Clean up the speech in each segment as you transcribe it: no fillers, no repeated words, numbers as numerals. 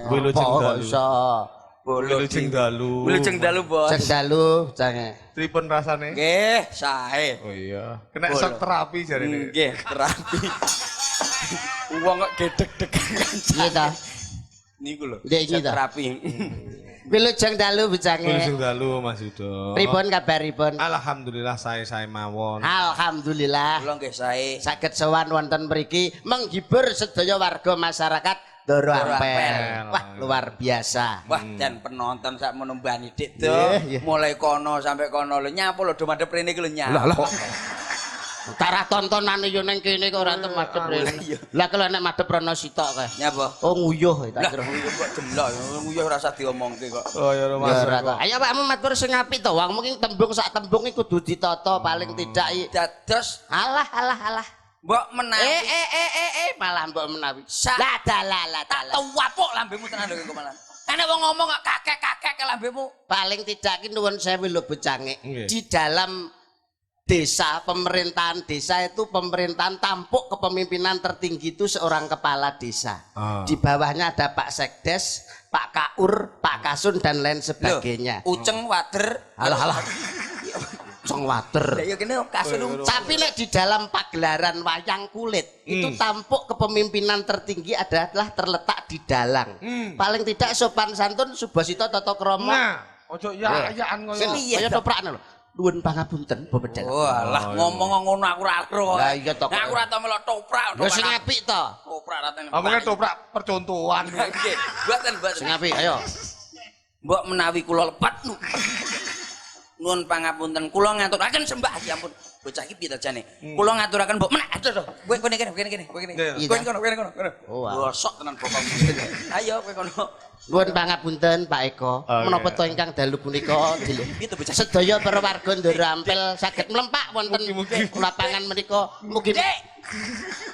Wilujeng dalu. Wilujeng dalu. Wilujeng dalu, Bos. Jeng dalu jange. Pripun rasane? Nggih, sae. Oh iya. Kena shock terapi jarine. Nggih, terapi. Wong kok gedeg-degan Iya ta. niku lho. Nggih iki ta. Terapi. Wilujeng dalu bujange. Wilujeng dalu Mas Yudo. Pripun kabaripun? Alhamdulillah saya mawon. Alhamdulillah. Kula nggih sae. Saged sowan wonten mriki menghibur sedaya warga masyarakat Doro Ampel. Wah, luar biasa. Wah, dan penonton sak menembani dik to. Nggih. Mulai kono sampai kono lho nyapu lho do madhep rene iki lho nyapu. Lah Tarah tontonane yo ning kene kok ora entuk madhep rene. Lah kalau nek madhep rono sitok kae. Nyapa? Oh nguyuh tak Lah kira. kok delok nguyuh ora usah diomongke kok. Oh ya Mas. Ya ora to. Ayo pakmu matur sing apik to. Wong mungkin tembung sak tembung iki kudu ditata paling tidak Dados alah. mbok menawi. Malah mbok menawi. Sa- Lah dalah. Tak tuwapuk lambemu tenan lho kok malah. Nek wong ngomong kok kakek-kakek ke lambemu. Paling tidak ki nuwun sewu lho Bocangik. Nggih. Di dalam desa, pemerintahan desa itu pemerintahan tampuk kepemimpinan tertinggi itu seorang kepala desa. Di bawahnya ada Pak Sekdes, Pak Kaur, Pak Kasun dan lain sebagainya. Uceng wader. Alah. Song water. Lah ya kene kasun. Tapi nek di dalam pagelaran wayang kulit itu tampuk kepemimpinan tertinggi adalah terletak di dalang. Paling tidak sopan santun Subasito Tata Krama. Nah, ojo ya-yaan ngono. Kaya toprakne lho. Nuwun pangapunten Bapak. Oh alah ngomong ngono aku ora ero. Lah iya to. Aku ora tau melok toprak. Wis sing apik to. Toprak ra tau. Omongnya toprak percontohan. Nggih, mboten. Sing apik ayo. Mbok menawi kula lepat nuwun pangapunten kula ngaturaken sembah ya ampun bocah iki piye to jane kula ngaturaken mbok meneh aja to kowe kene kono Oh, sok tenan bapak ayo kowe kono Nuwun pangapunten Pak Eko. Menapa to ingkang dalu punika piye to bocah sedaya para warga Ndoro Ampel saged mlempak wonten lapangan menika mugi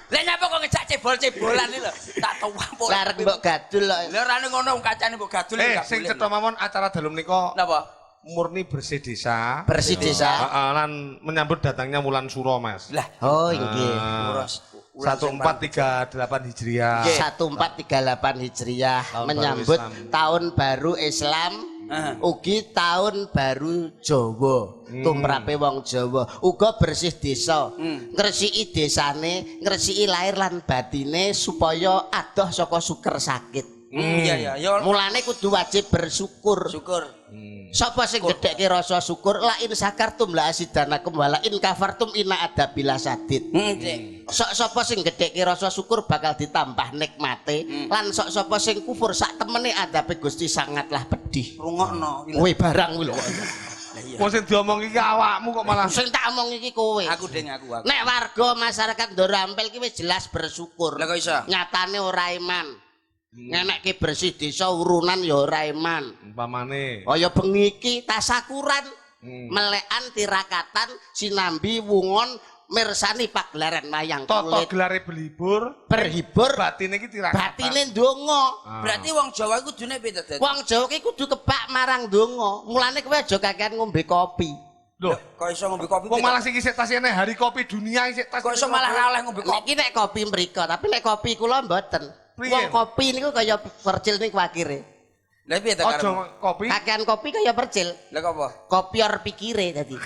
lha nyapa kok ngejak cebol-cebolan iki lho tak tuwapuk lareng mbok gadul kok. lha ora ngono kacane mbok gadul gak Sing boleh. cetha mawon acara dalu menika Napa? murni bersih desa. Bersih desa. Lan menyambut datangnya wulan Suro, Mas. Lah, Oh nggih. uras 1438 Hijriah. 1438 Hijriah Tahun menyambut baru Islam. tahun baru Islam. Ugi tahun baru Jawa. Tumrape wong Jawa. Uga bersih desa. Ngresiki desane, ngresiki lahir lan batine supaya adoh saka suker sakit. Iya ya. Mulane kudu wajib bersyukur. Syukur. Sapa sing gedhekke rasa syukur la in sakartum la asidanakum wala in kafartum inna adabila sadid. Sok sapa sing gedhekke rasa syukur bakal ditambah nikmate lan sok sapa sing kufur sak temene adabe Gusti sangatlah pedih. Rungokno. Kowe barang kuwi lho. Wong sing diomong iki awakmu kok malah Sing tak omong iki kowe. Aku ding aku. Nek warga masyarakat Ndoro Ampel ki wis jelas bersyukur. Lah kok iso? Nyatane ora iman. Ngenekke bersih desa urunan ya ora iman. umpamane. Kaya bengi iki tasakuran, melekan tirakatan, sinambi wungon mirsani pagelaran wayang Toto kulit. gelare berhibur, Berhibur batine iki tirakatan. batine ndonga. Berarti wong Jawa iku kudune piye to? Wong Jawa ki kudu kebak marang ndonga. Mulane kowe aja kakean ngombe kopi. Loh, Kok iso ngombe kopi? kok malah sing isih tasine hari kopi dunia isih tas. Kok iso malah ra oleh ngombe kopi? Niki nek kopi mriko, tapi nek kopi kula mboten. Priye? Wong kopi niku kaya percil niku akhire. Lah piye to Ojo karo? kopi. Kakean kopi kaya percil. Lah kok apa? Kopior pikire dadi.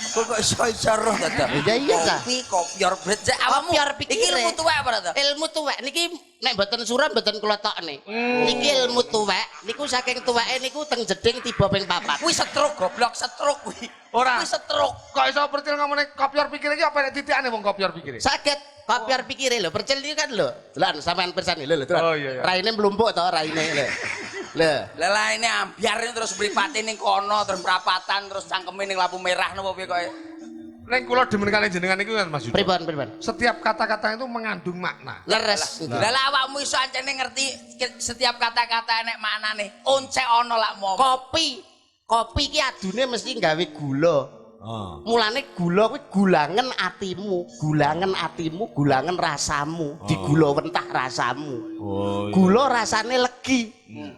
Kok iso roh to? Iya iya ta. Kopi kopior bret awakmu. Kopior pikire. Iki ilmu tuwek apa to? Ilmu tuwek niki nek mboten suram mboten kula tokne. Niki ilmu tuwek niku saking tuweke niku teng jeding tiba ping 4. Kuwi setruk goblok, setruk kuwi. Ora. Kuwi setruk. Kok iso percil ngomongane kopior pikir iki apa nek titikane wong kopior pikir? Saged kopior pikire lho, percil iki kan lho. Delan sampean pirsani lho delan. Oh, iya, iya. Raine mlumpuk to raine lho. Lho. Lah ini ambiar ini terus mripate ning kono terus mrapatan terus cangkeme ning lampu merah napa piye kok. Nek kula demen kali jenengan iku kan Mas Yudo. Pripun? Setiap kata-kata itu mengandung makna. Leres. Lah awakmu iso ancene ngerti setiap kata-kata nek maknane. Oncek ana lak mau. Kopi. Kopi ki adune mesti gawe gula. Mulane gula kuwi gulangen atimu, gulangen rasamu, digula wentah rasamu. Gula rasane legi.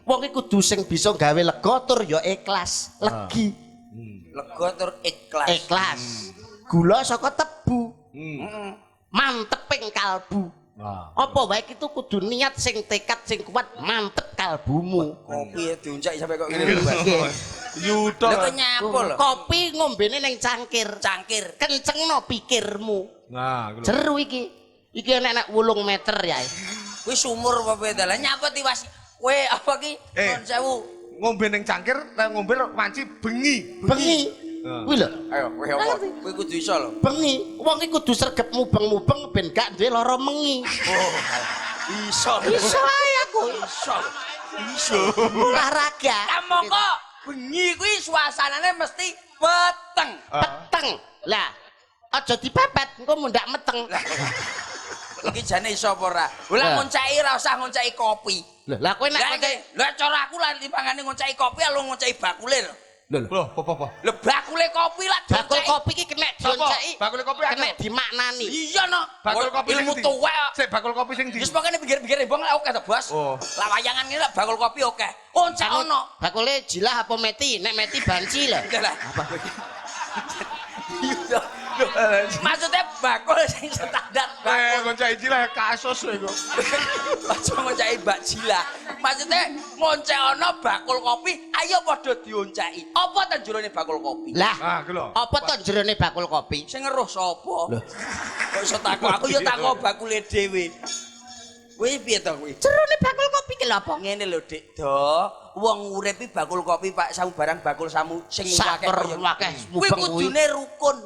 Wong iki kudu sing bisa gawe lega tur ya ikhlas, legi. Lega tur ikhlas. Ikhlas. Gula saka tebu. Manteping kalbu. Apa wae itu kudu niat sing tekad sing kuat mantep kalbumu. Kopi diuncak sampai kok ngene lho, Mas. Yuto. Lha kok nyapo lho. Kopi ngombene ning cangkir. Cangkir. Kencengno pikirmu. Nah, kuwi. Jeru iki. Iki enek 8 meter ya. Kuwi sumur apa beda? Lah nyapa tiwas. Kowe apa ki? Nuwun sewu. Ngombe ning cangkir, ngombe wanci bengi. Bengi. Kuwi lho. Ayo, kowe apa? Kowe kudu iso lho. Bengi. Wong iki kudu sregep mubeng-mubeng ben gak duwe lara mengi. Oh, iso. Iso ae aku. Iso. Olahraga. Kamu kok bengi kuwi suasanane mesti peteng. Peteng. Lah, aja dipepet, engko mundak meteng. Iki jane iso apa ora? Lah ngoncaki ora usah ngoncaki kopi. Lah kowe nek Lah cara aku lan timbangane ngoncaki kopi alo ngoncaki bakule lho. Lho, apa? Lah bakule kopi lah bakul kopi iki kena dionceki. Bakul kopi kena dimaknani. Iya no. Bakul kopi ilmu sing ndi? tuwek kok. Sik bakul kopi sing ndi? Wis pokoke pinggir-pinggir embong lah oke to, Bos. Oh. Lah wayangan ngene lah bakul kopi oke. Oncek ono. Bakule jilah apa meti? Nek meti banci lho. Lah. Maksudnya bakul sing standar bakul. Ngoncai jilah kasus lho iku. Aja ngoncaki Mbak Jila. Maksudnya ngoncek ono bakul kopi, ayo padha dionceki. Apa ta jerone bakul kopi? Lah, Ah, ku lho. apa to jerone bakul kopi? Sing ngeruh sapa? Kok iso takok aku ya takok bakule dhewe. Kuwi piye to kuwi? Jerone bakul kopi ki lho apa? Ngene lho, Dik Do. Wong urip iki bakul kopi Pak samubarang bakul samu sing akeh Saker kaya akeh kuwi mubeng kuwi. kudune rukun.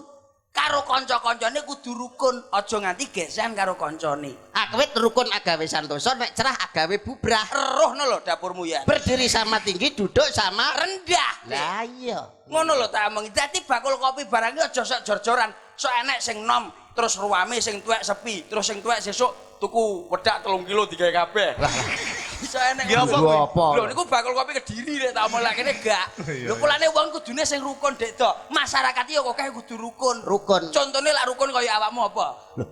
Karo kanca-kancane kudu rukun, aja nganti gesan karo kancane. Awit rukun agawe santosa, nek cerah agawe bubrah. Eruhno lho dapurmu ya. Berdiri sama tinggi, duduk sama Rendah. Lah iya. Ngono lho tak omongi. Dadi bakul kopi barang iki aja sok jor-joran. Sok enek sing nom, terus ruame sing tuwek sepi, terus sing tuwek sesuk tuku wedak 3 kilo digawe kabeh. Iso enek. Ya apa kuwi? Apa? Lho niku bakul kopi Kediri rek tak omong kene gak. Lho kulane wong kudune sing rukun Dek Do. Masyarakat iki kok kudu rukun. Rukun. Contone lak rukun kaya awakmu apa?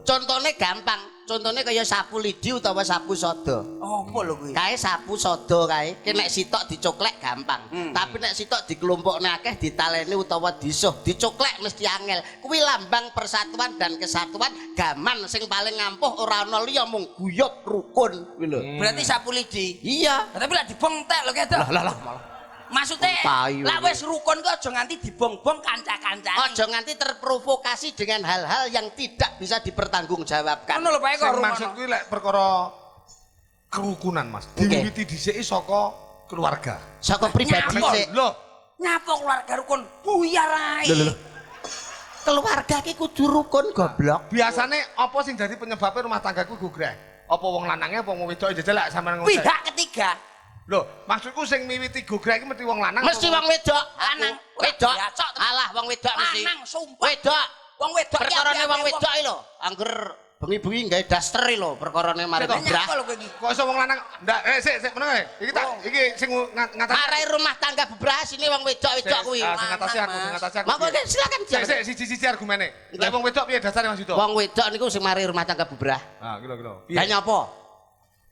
Contone gampang. Contone kaya sapu lidi utawa sapu sodo. Apa lho kuwi? Kae sapu sodo kae, ki nek sitok dicoklek gampang. Tapi nek sitok dikelompokne akeh ditaleni utawa disuh, dicoklek mesti angel. Kuwi lambang persatuan dan kesatuan, gaman sing paling ngampuh ora ana liya mung guyub rukun kuwi lho. Berarti sapu lidi. Iya. Tapi lak dibongtek lho ketok. Lah. Maksudnya, Payu. lak wis rukun kok aja nganti dibong-bong kanca-kancane. Aja nganti terprovokasi dengan hal-hal yang tidak bisa dipertanggungjawabkan. Ngono lho Pak Sing kok maksud kuwi lek perkara kerukunan, Mas. Diwiwiti dhisiki saka keluarga. Saka pribadi Nyapa? sik. Lho, Nyapa keluarga rukun? Buyar ae. Keluarga ki kudu rukun goblok. biasane apa sing dadi penyebabnya rumah tanggaku gogreh? Apa wong lanangnya apa wong wedoke jajal lek sampean ngocek? Pihak ketiga. Lho, maksudku sing miwiti gogreh iki mesti wong lanang. Mesti wong wedok. Lanang. Wedok. Ya, cok. Alah wong wedok mesti. Lanang sumpah. Wedok. Wong wedok iki Perkarane apik-apik wong wedok iki lho, angger bengi-bengi gawe daster iki lho, perkarane mari Nyapa gebrah. Nyapa lho kowe iki? Kok iso wong lanang? Ndak, sik meneng ae. Iki tak iki sing ngatasi. Marai rumah tangga bebrah sini wong wedok-wedok kuwi. Sing ngatasi aku, sing ngatasi aku. Monggo silakan Sik siji-siji argumene. Lek wong wedok piye dasare Mas Yuto? Wong wedok niku sing mari rumah tangga bebrah. Ah, kilo. Lah nyapa?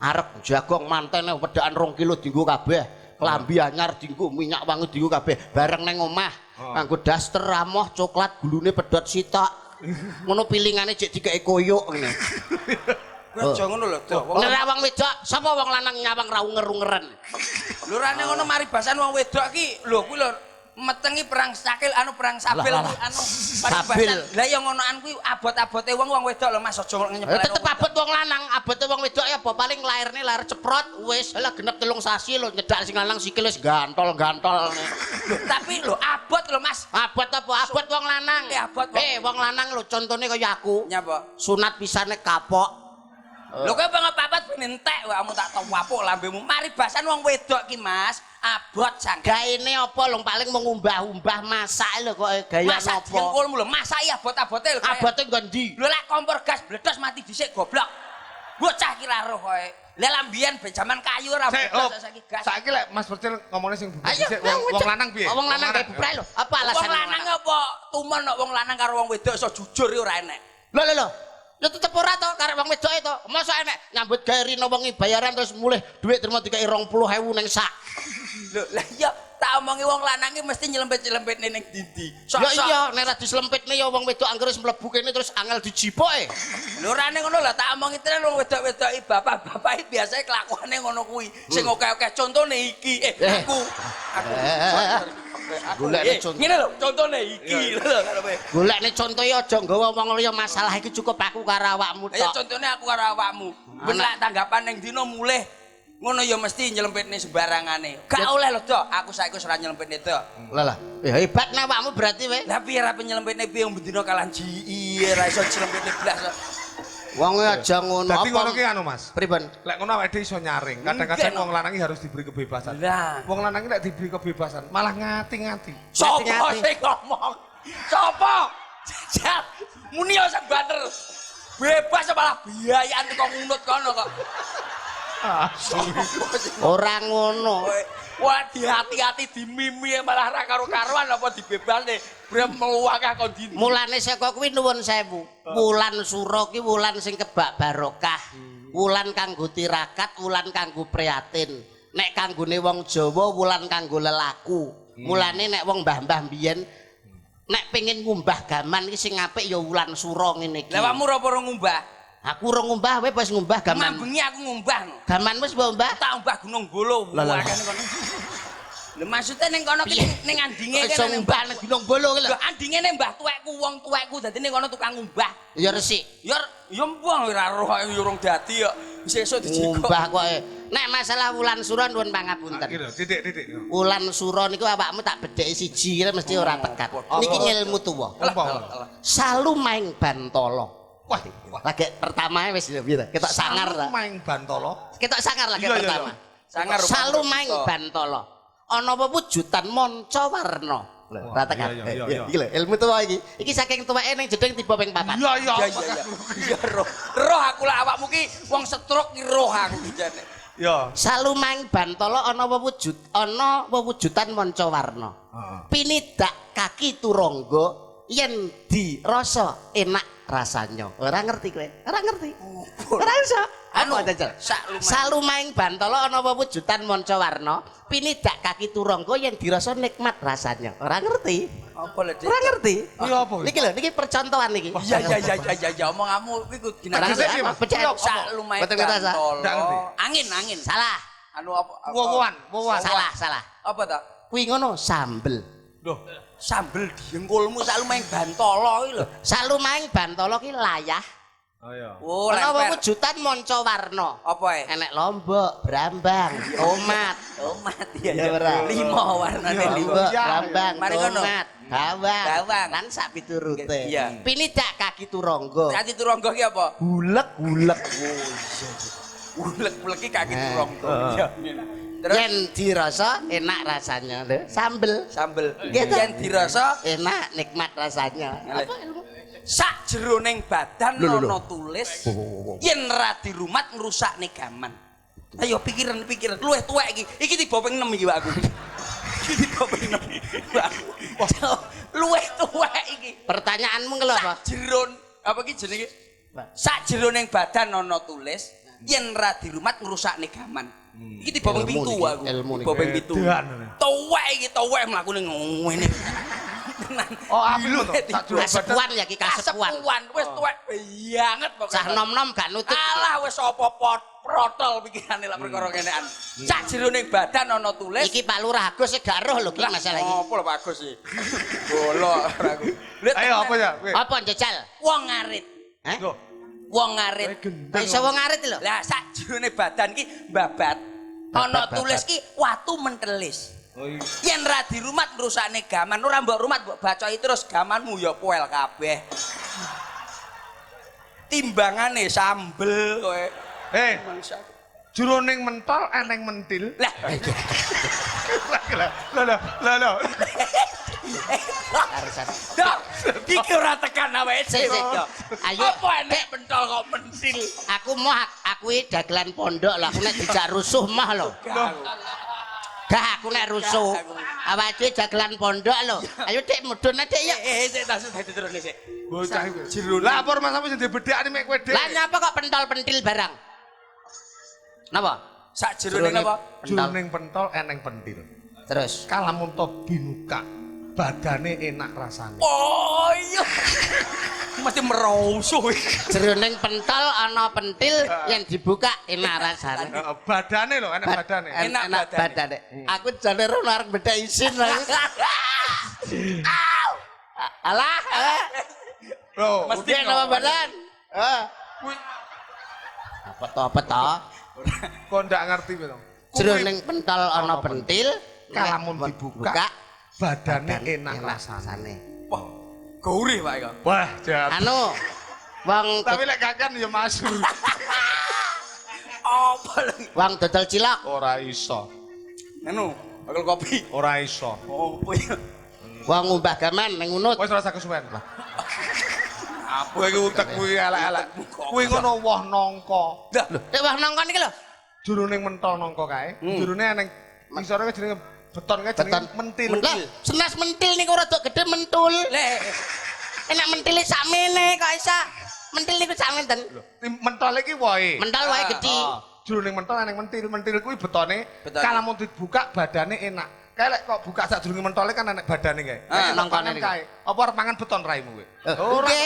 Arep jagong mantene wedakan 2 kilo dienggo kabeh. Klambi anyar dienggo, minyak wangi dienggo kabeh. Bareng nang omah nganggo daster ramoh coklat gulune pedhot sitok. Ngono pilingane jek dikeki koyok ngene. Aja ngono lho, Do. Wong Nek wong wedok, sapa wong lanang nyawang ra unger-ungeren. lho rane ngono mari bahasan wong wedok iki lho kuwi lho metengi perang sakil perang sabil Lah, kuwi sabil. Lah ya ngonoan kuwi abot-abote wong wedok lho Mas aja nyepelek. Tetep abot wong lanang, abote wong wedok ya apa paling lairne lahir ceprot wis lah genep 3 sasi lho nyedak sing lanang sikil wis gantol-gantol. Lho tapi lho abot lho Mas. Abot apa? Abot wong lanang. Abot wong- Wong lanang lho contone kaya aku. Nyapa? Sunat pisane kapok. Lho kowe pengepapat ben entek wae kamu tak tawapuk lambemu. Mari bahasan wong wedok ki Mas, abot sangat. Gaene apa lho paling mengumbah-umbah masak lho kok gaya Masak apa? jengkulmu lho, masaki abot-abote lho. Abote nggo ndi? Lho lek kompor gas bledos mati dhisik goblok. Bocah ki ra roh kowe. Lah lambian ben jaman kayu ora Sik, bledos saiki gas. saiki lek Mas Percil ngomongnya sing bubuk Ayo, dhisik wong lanang piye? Wong lanang gawe bubrah lho. Apa Wong alasane? lanang apa tumen kok wong lanang karo wong wedok iso jujur ya ora enek. Lho. Ya tetep ora to karek wong wedok to. Mosok enek nyambut gawe rino wengi bayaran terus mulih dhuwit terima dikai 20.000 ning sak. Lho lah iya tak omongi wong lanang iki mesti nyelempet-nyelempetne ning ndi-ndi. Ya iya, nek ra dislempitne ya wong wedok anggere mlebu kene terus angel dijipoke. Lho rane ngono lah tak omongi tenan wong wedok-wedok iki bapak-bapak iki biasane kelakuane ngono kuwi. Sing oke-oke contone iki aku. Golekne contoh. Ngene lho, contone iki lho karepe. Golekne contoh ya aja nggawa wong liya masalah iki cukup aku karo awakmu Ya tok. contone aku karo awakmu. Ben lak tanggapan ning dina mulih ngono ya mesti nyelempetne sembarangane. Gak oleh lho, Dok. Aku saiki wis ora nyelempetne, Dok. Lah ya hebat nek awakmu berarti we. Lah piye ra penyelempetne piye wong bendina kalan ji ra iso nyelempetne blas. Wong aja ngono. Dadi ngono ki anu Mas. Pripun? Lek ngono awake dhewe iso nyaring. Kadang-kadang wong lanang iki harus diberi kebebasan. Lah, Wong lanang iki nek diberi kebebasan malah ngati-ngati. sopo Ngati-ngati. sing ngomong? Sopo? Jajal, muni yo sak banter. Bebas malah biayaan kok ngunut kono kok. Ora ngono. Wah, hati-hati dimimi malah ra karo-karuan apa dibebasne. Brem meluwakah kon dindi. Mulane saka kuwi nuwun sewu. Wulan Sura ki wulan sing kebak barokah. Wulan kanggo tirakat, wulan kanggo prihatin. Nek kanggone wong Jawa wulan kanggo lelaku. Mulane nek wong mbah-mbah biyen nek pengin ngumbah gaman iki sing apik ya wulan Sura ngene iki. Lah awakmu ora ora ngumbah. Aku ora ngumbah, kowe wis ngumbah gaman. Mambengi aku ngumbah no. Gaman wis mbok mbah. Tak umbah Gunung Bolo. Lah, lah. Wakane kono. Lho maksudnya ning kono ki ning andinge Iso kene ngumbah nang Gunung Bolo ki lho. Lho andinge ning mbah tuwekku wong tuwekku dadi ning kono tukang ngumbah. Ya resik. Ya mbong ora roh ae urung dadi kok. Wis esuk dijikok. Ngumbah kok. Nek masalah wulan Sura nuwun pangapunten. Iki lho, titik-titik. Wulan Sura niku awakmu tak bedheki siji kira mesti ora tekat. Niki ngilmu tuwa. Salu maing Bantala. Wah, Lagi pertama wis lho piye ta? Ketok sangar ta. main Bantala. Ketok sangar lagi Iya, iya, pertama. Sangar Salu maing Bantala. Ana wewujudan manca warna. Lho, ora tekat. Iya, iya, iya. Iki lho ilmu tuwa iki. Iki saking tuweke ning jeding tiba ping 4. Iya, iya. Iya roh. Roh aku lah awakmu ki wong stroke ki roh aku jane. Ya. Salu maing Bantala ana wewujudan manca warna. Pinidak kaki turangga yen dirasa enak rasanya. Ora ngerti kowe? Ora ngerti. Ora iso. Anu, Apa jajal? saklumaing. Salumaing Bantala ana wewujudan manca warna, pinidak kaki turangga yen dirasa nikmat rasanya. Ora ngerti. Apa lho, Dik? Ora ngerti. Iya apa? Niki lho, niki percontohan niki. Iya omonganmu kuwi kudu Ora ngerti. Mas. Percaya Iya, apa? sak lumayan Betul kita sa. Nggak ngerti. Angin. Salah. Anu apa? Wowoan. Salah. Apa ta? Kuwi ngono sambel. Loh, Sambel diengkulmu sak lumayan Bantala iki lho. Salumaing Bantala ki layah. ayo. Oh, Ana lemper. wewujudan manca warna. Apa ae? Enek lombok, brambang, tomat. Tomat Ya, ya. ora. 5 warnane Iya, 5. Lombok, Iya. brambang, Mari ngono. tomat, bawang, Bawang. lan sak piturute. Iya. Pinidak kaki turangga. Kaki turangga ki apa? Gulek-gulek. Ulek-ulek ki kaki Nah. turangga. Iya. Terus Yen dirasa enak rasanya lho, sambel. sambel. Gitu. Yen dirasa Enak, nikmat rasanya. Ngelih. Apa ilmu? sak jeroning badan Lho, lho, lho. ana tulis yen ra dirumat ngrusakne gaman. Ayo pikiran luwih tuwek iki. Iki tiba ping 6 iki Pak aku. Iki tiba ping 6. Luwih tuwek iki. Pertanyaanmu ngelo apa? Jeron apa iki jenenge? Sak jeroning badan ana tulis yen ra dirumat ngrusakne gaman. Iki tiba ping Ilmu 7 niki, aku. ilmu niki. Tiba ping 7. Edan. Tuwek iki tuwek mlakune ngene. Tenan. Oh, apa itu? Tak Kasepuan ya ki kasepuan. Kasepuan wis tuwek banget pokoke. Sah nom-nom gak nutut. Alah wis apa protol pikirane lak perkara kenean. Sak jeroning badan ana tulis. Iki Pak Lurah Agus gak roh lho ki masalah iki. Apa lho Pak Agus iki? Bolo aku. Ayo apa ya? Kowe? Apa njajal? Wong ngarit. Hah? Loh, Wong ngarit. Iso wong ngarit lho. Lah sak jeroning badan ki babat. Ana tulis ki watu mentelis. oh iya. Yen ra dirumat ngrusakne gaman, ora mbok rumat mbok bacoi terus gamanmu ya poel kabeh. Timbangane sambel kowe. Juroning mentol eneng mentil. Lah, Lah. Arisan. Dok, iki ora tekan awake Sik, sik, dhewe. Dok. Ayo, Apa enek pentol kok mentil? Aku kuwi dagelan pondok lah, aku nek dijak rusuh mah lho. Gak aku nek rusuh. Awake dhewe dagelan pondok lho. Ayo Dik mudhun Dik ya. Sik tas dadi terus sik. Bocah iku. Jero. Lah apa mas sampe sing dibedhakne mek kowe dhewe. Lah nyapa kok pentol pentil barang? Napa? Sak jeroning apa? Juroning pentol eneng pentil. Terus kalamun to binuka badane enak rasane. Oh iya. Mesti merosoh. jroning pentol ana pentil yang dibuka enak rasane. Badane lho, enak badane. Enak badane. Aku jane ora arep bedhek isin lho. Alah. Loh, Mesti nama badan. Apa to? kok ndak ngerti to. Jroning pentol ana pentil, Kalamun dibuka badane enak rasane. Wah, gurih Pak iku. Wah, jahat. Anu wong Tapi lek kakan ya masuk. Apa lagi? wong dodol cilok. Ora iso. Anu, bakal kopi. Ora iso. Oh, apa ya? Wong ngumbah gaman ning unut. Wis ora usah kesuwen. Apa iki utek kuwi elek-elek. Kuwi ngono woh nangka. Dah, Nek wah nongkon iki lho. Juruning mentol nangka kae. Jurune nang isore jenenge beton kae jenenge mentil. Lah, senas mentil niku rada gedhe mentul. le. Enak mentile sakmene kok iso. Mentil niku sakmenten. Mentol iki wohe. Mentol wae gedhi. Juruning mentol nang mentil kuwi betone Betone. kalamun dibuka badane enak. Kae lek kok buka sak jroning mentole kan enak badane kae. Ah, nangkane niku. kae. Apa arep mangan beton raimu kowe? Oke.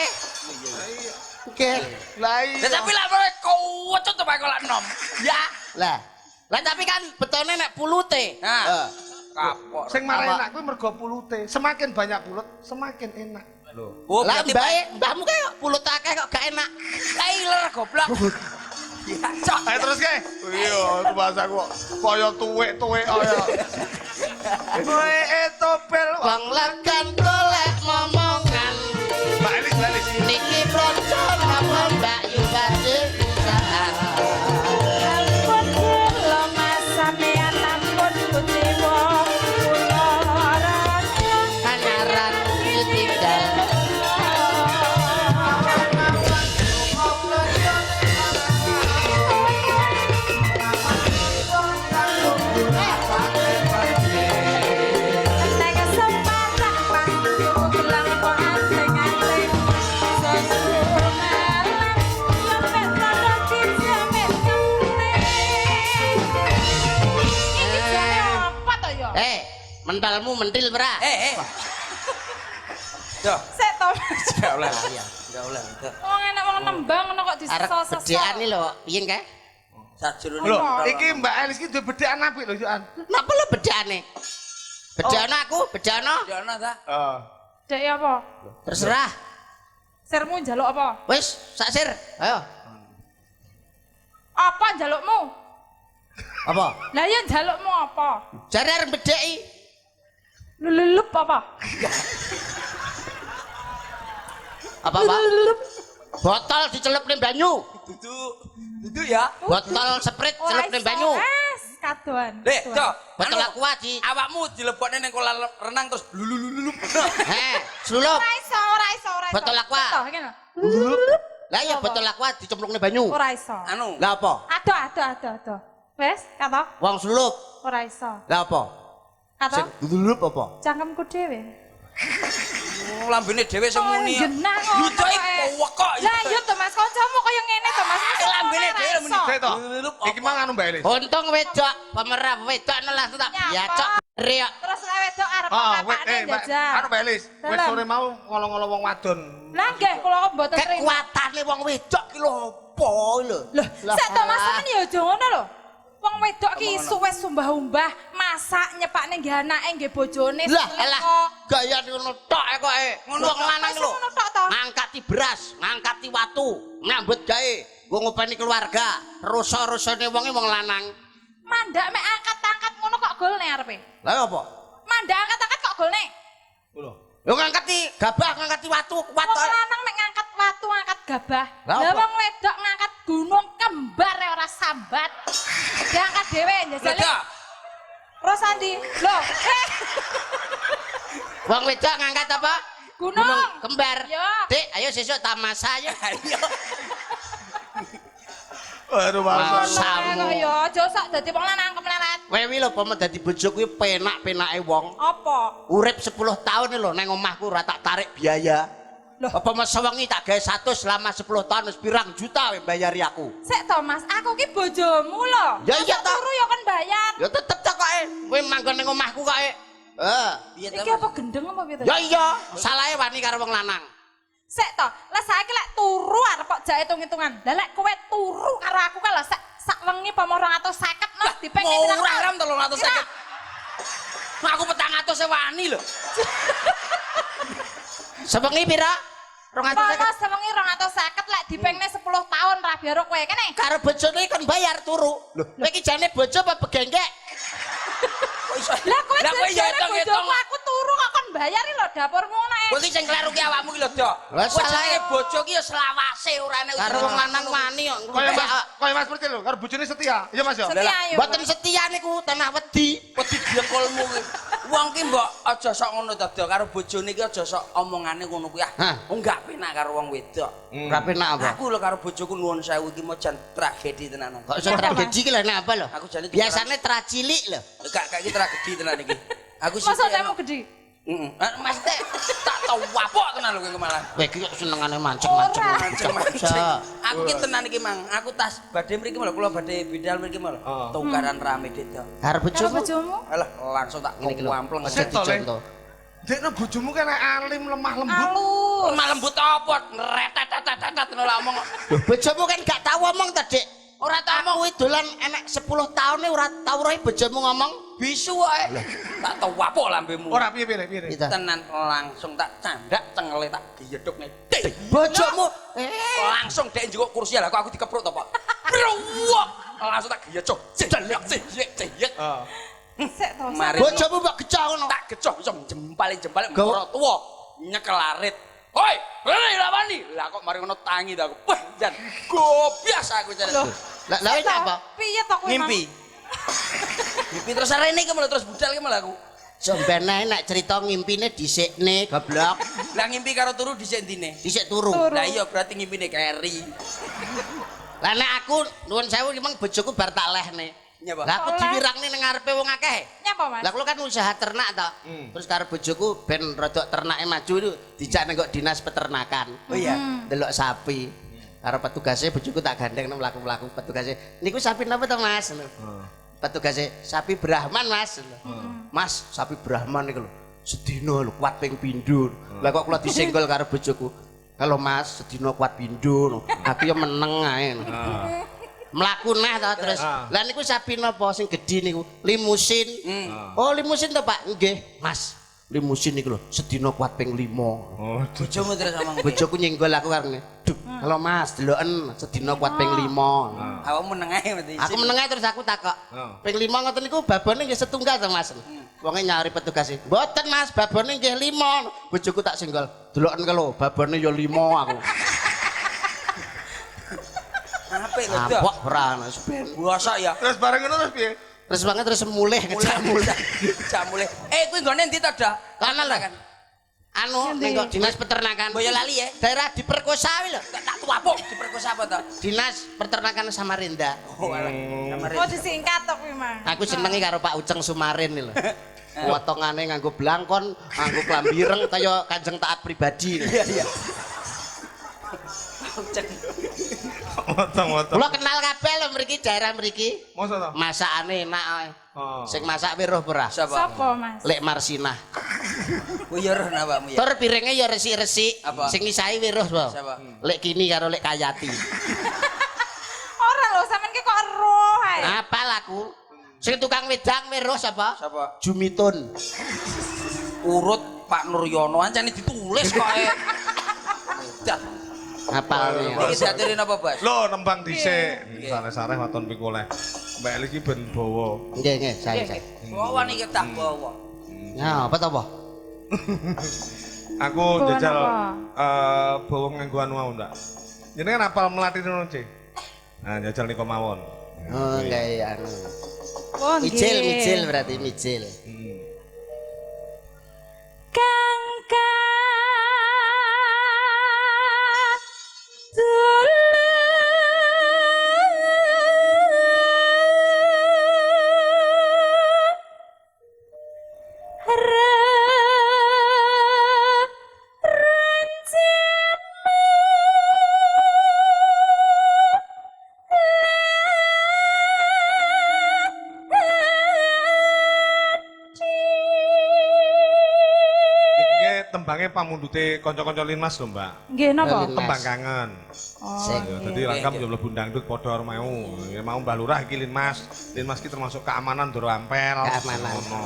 Oke. Lah Ya iya. tapi lah boleh kuwecet to Pak kok lak nom. Ya. Lah. Lah tapi kan betone nek pulute. Nah. Kapok. Sing marah enak kuwi mergo pulute. Semakin banyak pulut, semakin enak. Lho. Oh, Lah berarti mbae, mbahmu kae kok pulut akeh kok gak enak. Lah iler goblok. Ya, cok. Ayo terus ke. Iya, itu bahasa kok kaya tuwek-tuwek kaya. Kowe etopel. Wong lekan golek momongan. Mbak Elis. Niki bronco napa Mbak Yu badhe usaha. Ampun kula mas sampeyan ampun kuciwa kula rasa Hanyaran ditinggal. nek kesempatan pangku bilang kok anteng-anteng sesunalan sampai pada kisah metune iki jane apa to ya Mentalmu mentil bra. Yo, sik to enggak oleh. Enggak oleh. wong enak wong nembang ngono kok Arep disos-sos bedhekan iki lho, piye kae? Sajroning Lho, iki Mbak Elis iki duwe bedhekan apik lho, Yoan. Napa lho bedhekane? Bedhekno aku, bedhekno. Jono ta? Heeh. dek ya apa Terserah. sirmu njaluk apa Wis, sak sir. Ayo. apa njalukmu Apa? lah ya njalukmu apa Jare arep bedheki. lulup apa Apa, Pak? Botol dicelup ning banyu. Dudu ya. Botol sprit celup ning banyu. Kadoan. Le, cok. Botol aqua di. Awakmu dilebokne ning kolam renang terus lulu. Slulup. Ora iso. Botol aqua. Toh, ngene. Lah ya botol aqua dicemplung ning banyu. Ora iso. Anu. Lah apa? Ado. Wes, kata Wong slulup. ora iso. Lah apa? Kata Slulup apa? cangkemku dhewe. Lambene dhewe semuni. Jenang Lu ngono coy kae. kok. Lah yo to Mas, kancamu kaya ngene to Mas. Lambene dhewe muni. Sik to. Iki mang anu Mbak Elis. Untung wedok, pemerah wedok nelas tak. Ya cok. Riok. Terus lek wedok arep Ah, kapakne Mbak. jajal. Anu Mbak Elis, wis Dalam. sore mau ngolong-ngolong wong wadon. Lah nggih kula kok mboten trima. Kekuatane wong wedok ki lho apa lho. Lah, sak to Mas men ya aja ngono lho. Wong wedok ki suwe sumbah-umbah, masak nyepakne nggih anake nggih bojone. Lah, elah gaya ngono tok kok ngono wong lanang lho. Ngono tok to. Ngangkati beras, ngangkati watu, nyambut gawe, nggo ngopeni keluarga. Rusa-rusane wonge wong lanang. Mandak mek angkat-angkat ngono kok golne arepe. Lah apa? Mandak angkat-angkat kok golne. Yo ngangkati gabah, ngangkati watu, Wong watu. lanang mek ngangkat watu, ngangkat gabah. Lah Lah apa? wong wedok ngangkat gunung kembar ya ora sambat. Diangkat dhewe njajale. Lah, Rosandi. Lho, Wong wedok ngangkat apa? gunung Kembar. Yo. Dik, ayo sesuk tamasa ayo. ayo. Aduh, Masamu. Kok ya aja sak dadi wong lanang kemlelet. Wewi lho pomo dadi bojo kuwi penak-penake wong. Apa? Urip 10 tahun lho nang omahku ora tak tarik biaya. Loh. Apa masa wengi tak gawe 100 selama 10 tahun wis pirang juta mbayari aku. Sik to Mas, aku ki bojomu lho. Ya iya Masa toh. turu ya kan bayar. Ya tetep tak koke Kowe manggon ning omahku kok Piye Iki apa gendeng apa piye to? Ya iya, salahe wani karo wong lanang. Sik to, lah saiki lek turu arep kok jak hitung-hitungan. Lah lek kowe turu karo aku kan lah sak wengi pamor 250 nah dipengin Murah ram 350. Nah, aku 400 wani lho. Sewengi pira? 250. Pomo sewengi 250 lek dipengne 10 tahun ra biar kowe kene. Karo bojone kon bayar turu. Lho, kowe iki jane bojo apa begenggek? Lah kowe ya hitung-hitung hitung. aku turu kok kon bayari lho dapurmu ngono ae. Kowe iki sing kleru ki awakmu ki lho, Dok. Lah, Kowe salah. jenenge bojo ki ya selawase urane. Karo wong lanang wani kok. Kaya Mas percaya lho, karo bojone setia. Iya Mas ya. Setia yo. Mboten setia niku tanah wedi. Wedi jengkolmu ki. Wong ki mbok aja sok ngono to, Dok. Karo bojone ki aja sok omongane ngono kuwi ah. Hah? Wong gak penak karo wong wedok. Ora penak apa? Aku lho karo bojoku nuwun sewu iki mau jan tragedi tenan. Kok iso tragedi ki lho nek apa lho? Aku jane Biasane tracilik lho. Gak iki tragedi tenan iki. Aku sih. Masa temu gede? Heeh. Mas teh tak tau wapok tenan lho kowe malah. Kowe iki kok senengane mancing-mancing. Mancing-mancing. Aku ki tenan iki, Mang. Aku tas badhe mriki malah kula badhe bidal mriki malah. Tukaran rame Dik. Karo Karo bojomu. bojomu? Alah langsung tak Ngene iki lho. kampleng. Aja dicontoh. Dekno bojomu kan alim lemah lembut. Alus. Malah lembut apa? Retet-tetet ngono lah omong. Lho, bojomu kan gak tau ngomong ta, Dik. Ora tau ngomong kuwi dolan enek 10 taune ora tau roh bojomu ngomong. Bisu wae. Tak tau wapok lambemu. Ora piye. Kita. Tenan langsung tak candak cengele tak giyedhukne. Bojomu Langsung dek njukuk kursi lah kok aku dikepruk to, Pak. Wah, langsung tak giyecuk. Cedak cek. Sik to. Mari. bojomu mbok gecah ngono. Tak gecoh iso jempale moro tuwa nyekel arit. Hoi, rene lawani. Lah kok mari ngono tangi ta aku. Wah, jan gobias aku jan. Lah lha Sik to, apa? Piye to kowe? Ngimpi. Ngimpi terus rene iki malah terus budal iki malah aku. Sampeyan ae nek cerita ngimpine dhisikne goblok. Lah ngimpi karo turu dhisik ndine. Dhisik turu. Lah iya berarti ngimpine keri. Lah nek aku nuwun sewu memang bojoku bar tak lehne. Nyapa? Lah aku diwirangne ning ngarepe wong akeh. Nyapa, Mas? Lah kula kan usaha ternak to. Terus karo bojoku ben rada ternake maju itu dijak ning kok dinas peternakan. Oh iya. Delok sapi. Karo petugasnya bojoku tak gandeng nang mlaku-mlaku petugasnya. Niku sapi napa to, Mas? Petugasnya sapi Brahman, Mas. Mas, sapi Brahman niku lho. Sedina lho kuat ping pindho. Lah kok kula disenggol karo bojoku. Kalau Mas sedina kuat pindho. Aku ya meneng ae. Mlaku neh to terus. Lah niku sapi napa sing gedhi niku? Limusin. Oh, limusin to, Pak? Nggih, Mas. Limusin niku lho, sedina kuat ping 5. Oh, Bojomu terus ngomong. Bojoku nyenggol aku karene. Duh, kalau Mas deloken sedina kuat ping 5. Awakmu meneng ae mesti. Aku meneng ae terus aku takok. Ping 5 ngoten niku babone nggih setunggal to, Mas. Wonge nyari petugas e. Mboten, Mas, babone nggih 5. Bojoku tak senggol. Deloken ka lho, babone ya 5 aku. Apik lho, Dok. Ampok ora ana ben. Biasa ya. terus bareng ngono terus piye? Terus banget terus mulih ngejak mulih. Jak mulai. Kuwi nggone ndi to, Dok? Kanan lah kan. Anu ning kok dinas peternakan. Boyolali ya. Daerah diperkosa wi lho. Tak tuapuk diperkosa apa to? Dinas peternakan Samarinda. Oh, alah. Oh disingkat to kuwi, Mas. Aku senengi karo Pak Uceng Sumarin iki lho. Potongane nganggo blangkon, nganggo klambi ireng kaya Kanjeng Taat pribadi. Iya. Motong. Kula kenal kabeh lho mriki daerah mriki. Masa to? Masakane enak ae. Oh. Sing masak weruh ora? Siapa? Sopo, Mas? Lek Marsinah. Kuwi ya roh awakmu ya. Tur piringe ya resik-resik. Apa? Sing ngisahi weruh, Bos. Siapa? Lek Kini karo Lek Kayati. Ora lho, sampean ki kok eruh ae. Apal aku. Sing tukang wedang weruh sapa? Siapa? Jumitun. Urut Pak Nuryono ancane ditulis kok ae. Dah. Apal ya. Iki diaturin apa, Bos? Lo nembang dhisik. Sare-sare waton pikoleh. Mbak iki ben bawa. Nggih, saya. Bawa niki tak bawa. Ya, apa to, Pak? Aku Bawa jajal apa? bawa nganggo anu mau ndak. Jenengan apal melati ngono, Cik? Nah, jajal niku mawon. Oh, kayak anu. Oh, nggih. Micil berarti micil. Kangka tembangnya pamundute kanca-kanca Linmas lho, Mbak. Nggih napa? Linmas. Tembang kangen. Sing Ya, dadi rangkap yo mlebu dangdut padha karo mau. Ya mau Mbah Lurah iki Linmas. Linmas ki termasuk keamanan Doro Ampel. Keamanan. Ngono.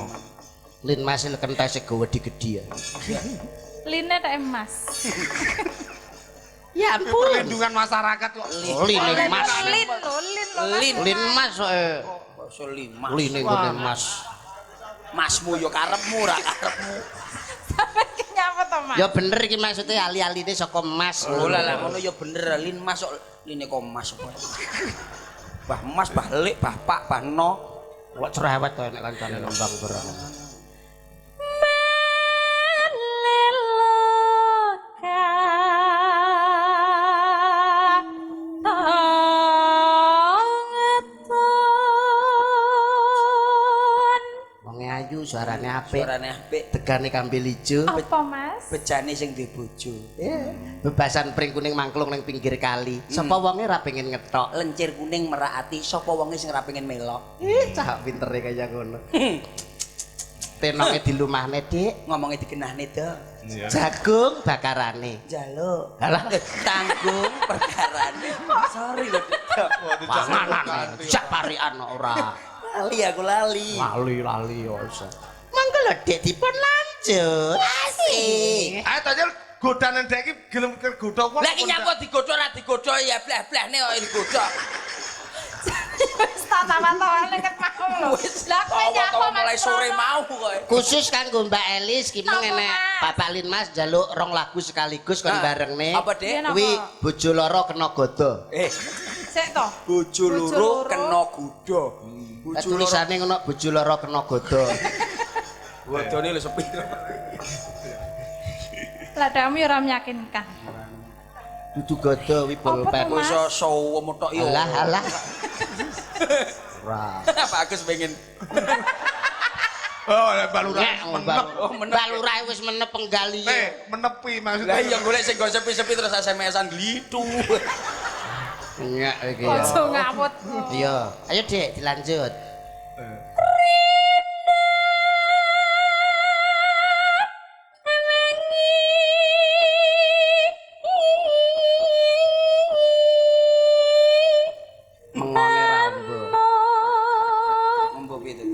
Linmas iki kentese gede-gede ya. Line tak emas. Ya ampun. Perlindungan masyarakat kok. Linmas. Lin lho, lin lho. Lin. Linmas Basa Limas. Line ngene Mas. Masmu yo karepmu ra karepmu. Sampe nyapa to, Mas? Ya bener iki maksudnya ali-aline saka emas. Oh lah ngono yo bener Lin Mas kok line kok Mas. Bah Mas, bah Lik, bah Pak, bah No. Kok cerewet to nek kancane nembang barang. Wong ayu suarane apik. Suarane apik, Tegane kambil ijo. Apa, Mas? bejane sing duwe bojo. Bebasan pring kuning mangklung ning pinggir kali. Sapa wonge ra pengen ngetok. Lencir kuning merati, sapa wonge sing ra pengen melok. Cah pintere kaya ngono. Tenoke dilumahne, Dik. Ngomongnya dikenahne do. Iya. Jagung bakarane. Jaluk. Alah. Tanggung perkarane. Sorry lho. Panganan. Jak parikan ora. Lali aku lali. Lali ya iso. Mangko lho Dik dipun lanjut. Asik. Ayo tanya godanan dek iki gelem kegodha wong. Lah iki nyapa digodho ora digodho ya bleh-blehne kok digodho. Wis tak tawa-tawane ket mau lho. Lah kowe nyapa Tawa-tawa Mas? mulai sore mau kok. Khusus kanggo Mbak Elis ki Apa, enek Mas? Bapak Linmas njaluk 2 lagu sekaligus kon Nah, barengne. apa, Dik? Iya, Kuwi bojo loro kena godo. Sik to. Bojo loro kena kuda. Bojo loro Tulisane ngono bojo loro kena godo. bodone lho sepi. Ladamu ya ora meyakinkan. Dudu godo wi Apa pulpen. tuh, Mas? Basa sowo motok yo. Alah. Ora. Bagus pengen. Oh, lek balurah Nek menep. Mbak Lurah wis menep penggali. Menepi Lah maksudnya. iya golek sing go sepi-sepi terus SMS-an glitu. Nyek iki ya. Ojo ngawut. Iya. Ayo Dik dilanjut. Mengone rambo. Ngombo piye to?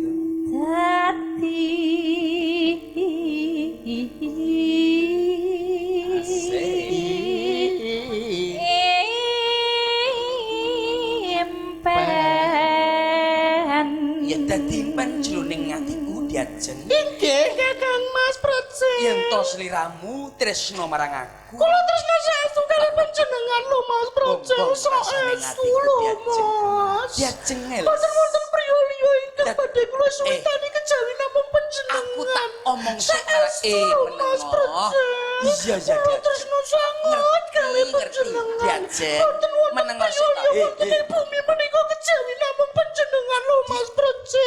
Ya dadi panjroning atiku diajeng. Inggih Kakang Mas Praja. Yen to sliramu tresno marang aku. Kula tresno saestu kali panjenengan lho Mas Praja. Saestu lho Mas. Diajeng lho. Boten wonten priya liya ingkang Dat- badhe kula suwitani kejawi namung panjenengan. Aku tak omong sik Saestu lho Mas Praja. Iya ya. Kula tresno sanget kali Ngerti, panjenengan. diajeng. Boten wonten Menengo priya sik liya ta. wonten ing bumi menika kejawi namung panjenengan lho Mas Praja.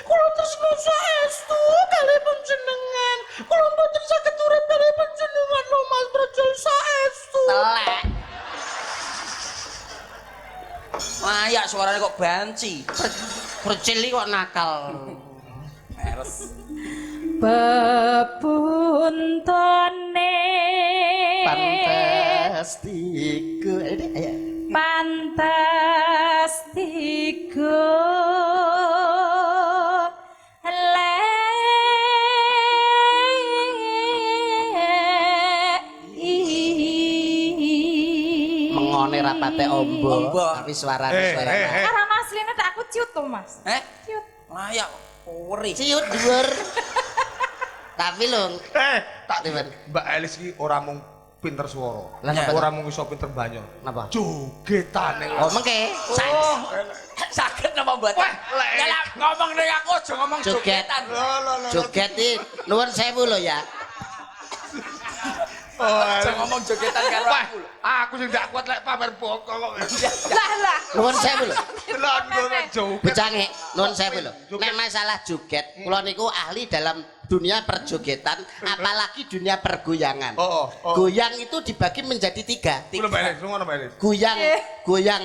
Kula tresno saestu kali panjenengan. Kula boten saged urip kali panjenengan lho Mas Praja saestu. Telek. Wah, ya suaranya kok banci. Percili kok nakal. Meres. Bebuntone Fantastiku. Ayo. Fantastico Mengone rapate ombo, Ombo. tapi suarane suarane. Ora Mas Lina tak aku ciut to Mas. Ciut. Layak ori. Ciut dhuwur. Tapi lho, Tak Dewan. Mbak Elis iki ora mung pinter swara. Lah, napa? Ora mung iso pinter banyo. napa? Jogetane. Oh, mengke. Sakit nama buat. Wah, lek. Ya lah ngomong ning aku aja ngomong Joget. jogetan. Joget iki nuwun sewu lho ya. Aja ngomong jogetan karo Wah, aku. aku sing ndak kuat lek pamer bokong kok. Lah. Nuwun sewu lho. Lah ngono joget. Bocange, nuwun sewu lho. Nek masalah joget, kula niku ahli dalam dunia perjogetan, apalagi dunia pergoyangan. Oh. Goyang itu dibagi menjadi 3. Ngono Mbak Elis, ngono Mbak Elis. Goyang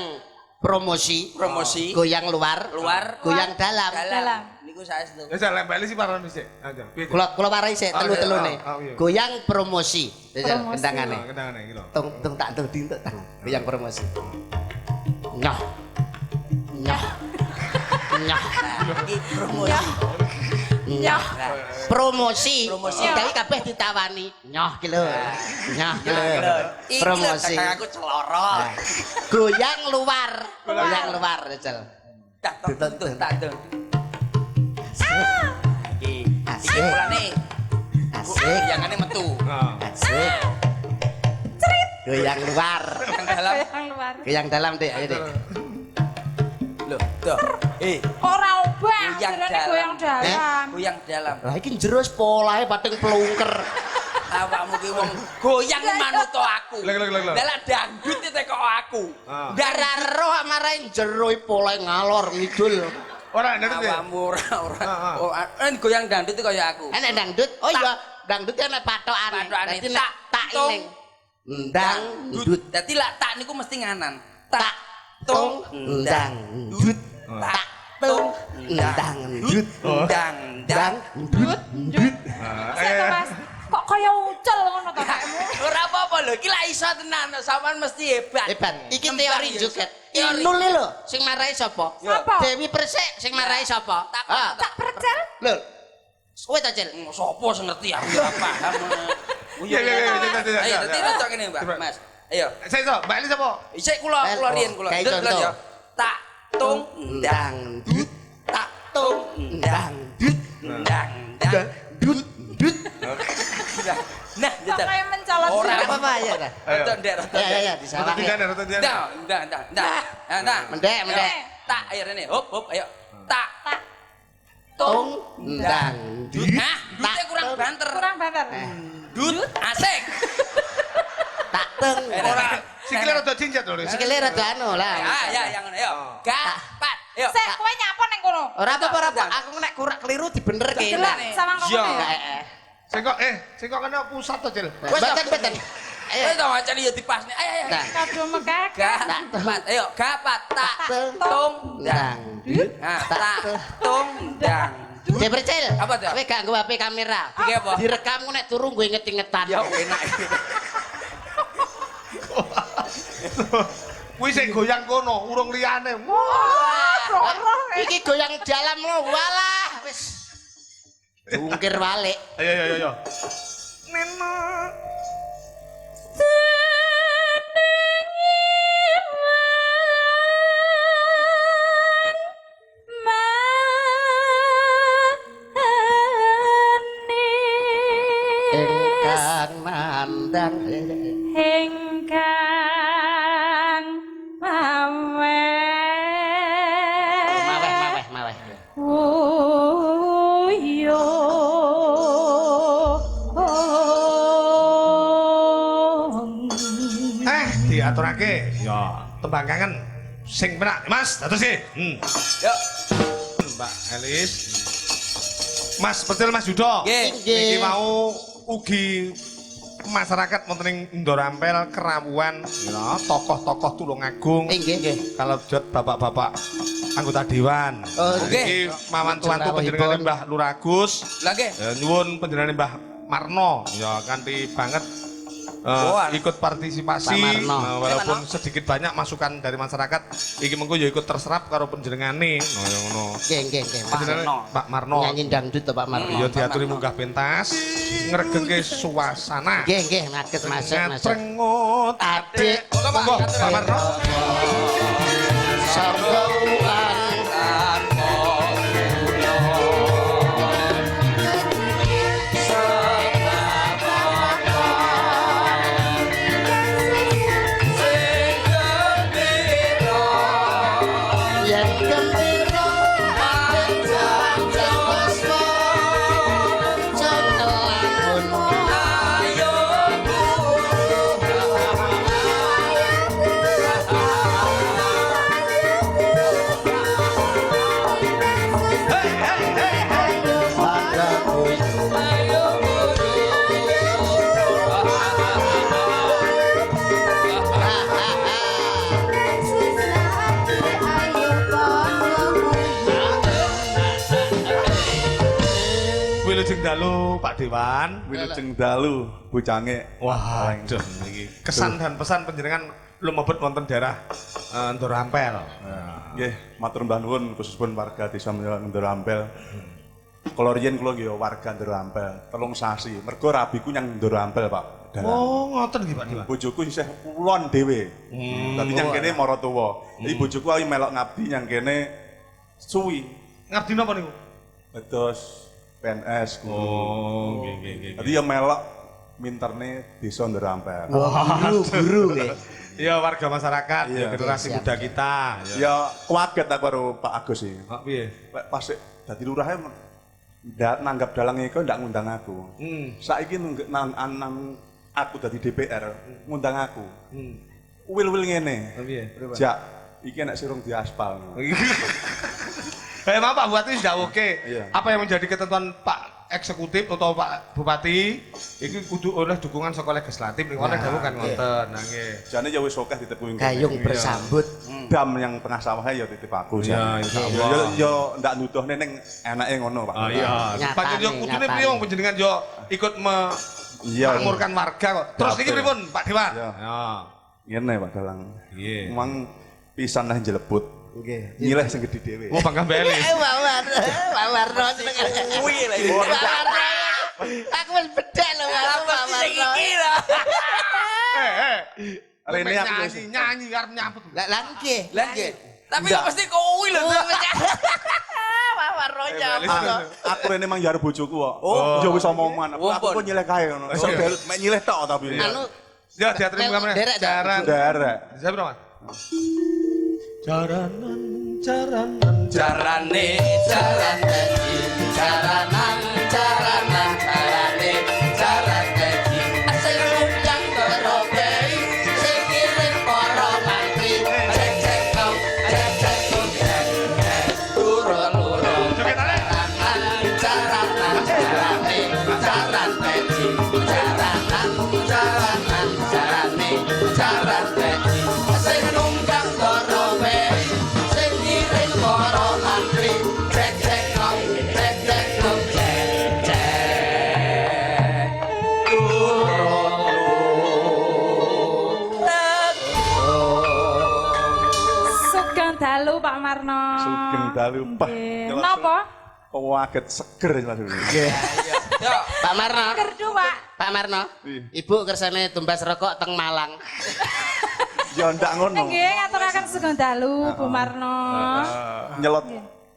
promosi, Promosi. goyang luar, Luar. goyang dalam. Dalam. Oh, iku saestu. Wis lempeli sih paran dhisik. Aja. Kula warai sik telu-telune. Goyang promosi. Kendangane. Kendangane iki lho. Tung tak dintuk tak. Goyang promosi. Nyoh. Nyoh. Nyoh. Iki promosi. Nyoh. Promosi. Gawe kabeh ditawani. Nyoh ki lho. Nyoh ki lho. Promosi. Aku celoro. Goyang luar. Goyang luar, Jel. Tak tung. Iki Asik. mulane Asik. yangane metu. Asik. Goyang luar. Yang dalam. Yang luar. Goyang dalam, Dik. Ayo, Dik. Loh, tuh. Ora obah, Goyang jarane goyang dalam. Goyang dalam. Lah iki jero wis polahe pating plungker. Awakmu ki wong goyang manut aku. Lek. Lah dangdut iki kok aku. Ora roh marahi jero polahe ngalor ngidul. Ora ngerti. Awakmu ora. Goyang dangdut iki kaya aku. Enek dangdut. Oh iya, dangdut ana patokane. Patokane. Dadi nek tak iling. Ndang dut. Dadi lak tak niku mesti nganan. Tak tung ndang dut. Tak tung ndang dut. Ndang dut. Sik Mas, kok kaya ucul ngono to kakmu? Ora apa-apa lho, iki lak iso tenan, sampean mesti hebat. Hebat. Iki teori joget. Teori. Inul lho sing marahi sapa? Sapa? Dewi Persik sing marahi sapa? Tak percel. Lho. Kowe ta, Cil? Sopo sing ngerti aku ora paham. Iya. Ayo dadi rocok kene, Mbak. Mas. Ayo. Saya iso, Mbak Eli sapa? Isik kula riyen kula. Kayak Dut contoh. ya. Tak tung ndang dut. tak tung ndang dut. ndang Dut. Dut. Nah, Kok jajal. kaya mencolot. Ora Apa-apa ya ta? Rada ndek, rada ndek. Ya, disalah. Rata tidak. Nah. Mendek. Tak ayo rene. Hop, ayo. Tak Tung ndang dut. Nah, dute kurang banter. Kurang banter. Dut asik. Tak tung. Ora sikile rada cincet lho. Sikile rada anu lah. Ya, yang ngono ayo. Gapat. Ayo. Sik kowe nyapa ning kono. Ora apa-apa, aku nek kurang keliru dibenerke. Delok sawang kono. Iya. Sing kok kena pusat to, Cil. Beten. Ayo Ayo. to macane yo dipasne. Ayo. Nah. Kado mekek. Gapat. Ayo, gapat. Tak Tung ndang dut. Nah, tak tung ndang. Cek percil. Apa tuh? Kowe gak nggo HP kamera. Iki apa? Direkam nek turu nggo inget-ingetan. Ya enak. Kuwi sing goyang kono, urung liyane. Iki goyang dalam lo, walah wis. Ungkir balik. Ayo. Engkang nandang Engkang maweh. Oh yo. Diaturake. Ya, tembang kangen sing penak, Mas. Dados iki. Yuk. Mbak Elis. Mas, betul Mas Yudo. Nggih. Iki mau ugi masyarakat wonten ing Indorampel Kerawuan ya tokoh-tokoh Tulungagung. Nggih. Kalau jot bapak-bapak anggota dewan. Oh, Iki mawan tuanku panjenengane Mbah Luragus. Lah nggih. Nyuwun panjenengane Mbah Marno ya kanthi banget ikut partisipasi Pak Marno. walaupun sedikit banyak masukan dari masyarakat iki mengko ya ikut terserap karo panjenengane ya ngono. Nggih. Panjenengane Pak Marno. Nyanyi dangdut to Pak Marno. Ya diaturi munggah pentas ngregengke suasana. Nggih, nakes masuk. Cengut Adik, monggo Pak Marno. Sargauan yang gembira adik jangan waspa jangan lamun Wilujeng dalu Pak Dewan. Wilujeng dalu bojange. Wah, aduh iki. Kesan dan pesan panjenengan lumebet wonten daerah Ndorampel. Nggih, matur mbah nuwun khususipun warga desa Ndorampel. Kula riyen kula nggih warga Ndorampel, 3 sasi. Mergo rabiku nyang Ndorampel, Pak. Oh, ngoten nggih Pak Dewan. Bojoku isih kulon dhewe. Dadi nyang kene maratuwa. Jadi bojoku ayo melok ngabdi nyang kene suwi. Ngabdi napa niku? Dados PNS. Oh, nggih. Dadi ya melok minterne desa Ndorampel. Guru nggih. Ya warga masyarakat, ya generasi siap, muda siap. kita. Ya kaget aku karo Pak Agus iki. Kok piye? Lek pas dadi lurah ndak nanggap dalang iku ndak ngundang aku. Saiki nang aku dadi DPR ngundang aku. Wil-wil ngene. Piye? Jak, iki nek sirung diaspal. Maaf Pak Bupati sudah oke. Iya. Apa yang menjadi ketentuan Pak Eksekutif atau Pak Bupati iki kudu oleh dukungan saka legislatif ning oleh dawuh kan ngoten. Nah nggih. Jane ya wis akeh ditepungi. Gayung bersambut. Dam yang tengah sawah ya titip aku. Iya, insyaallah. Yo ndak nuduhne ning enake ngono, Pak. Oh iya. Nyatane, Panjenengan yo kudune nyatane. priyo panjenengan yo ikut Iya. memakmurkan warga kok. Terus iki pripun Pak Dewan? Ya. Ya. Ngene Pak Dalang. Iya. Emang pisan lah jelebut. Nggih. Nyileh sing gedhe dhewe. Mau bangga belis. Pak Warno seneng. Kuwi lagi. Pak Warno. Aku wis bedek lho Pak Warno. Rene aku wis nyanyi arep nyambut. Lah nggih. Lah nggih. Tapi kok mesti kuwi lho. Pak Warno nyambut. aku rene mang jare bojoku kok. Oh. Yo wis omongan. Aku Wumpun. kok nyileh kae ngono. Iso mek nyileh tok tapi. Anu Ya diaturi kamera. Derek, Dak. Jaran. Derek. Siapa Mas? Jarane jarane jaranan jarane jarane sing undang berobe sing kirim para mantri cek kau loro jaranan jarane jarane sing undang berobe sing kirim para mantri cek kau Sugeng dalu Pak Marno. Sugeng dalu, Pak. Nggih. Napa? Waget seger langsung. nggih. Yo, Pak Marno. Kerdu Pak. Pak Marno. Ibu kersane tumbas rokok teng Malang. Ya ndak ngono. Nggih, ngaturaken sugeng dalu Bu Marno. Nyelot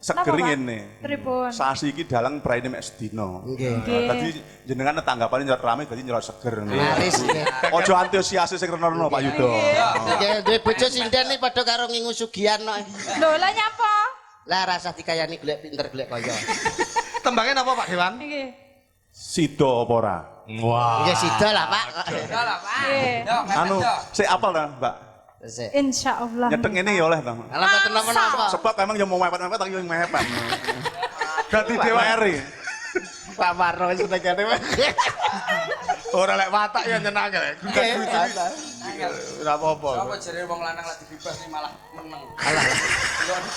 Napa, seger Pak? ngene. Pripun? Sasi iki dalang praine mek sedina. Nggih. Nggih. Tadi jenengan tanggapane nyelot rame dadi nyelot seger. Laris nggih. Ojo antusias sing reno Pak Yudo. Nggih, duwe bojo sinden iki padha karo ngingu sugihan kok. Lho, lah nyapa? Lah rasah dikayani golek pinter golek kaya. Tembangnya apa Pak Dewan? Nggih. Sida apa ora? Wah. Nggih sida lah Pak. yo lah Pak. Nggih. Yo, Anu, sik apal ta, Mbak? Sik. Insyaallah. Nyetek ngene ya oleh ta. Alah mboten napa-napa. Sebab emang ya mau mepet-mepet tapi yang mepet. Ganti Dewan. Meri. Pak Marno wis tegane wae. Ora lek watak ya nyenang ya. Ora apa-apa. Apa jare wong lanang lagi bebas nih malah meneng.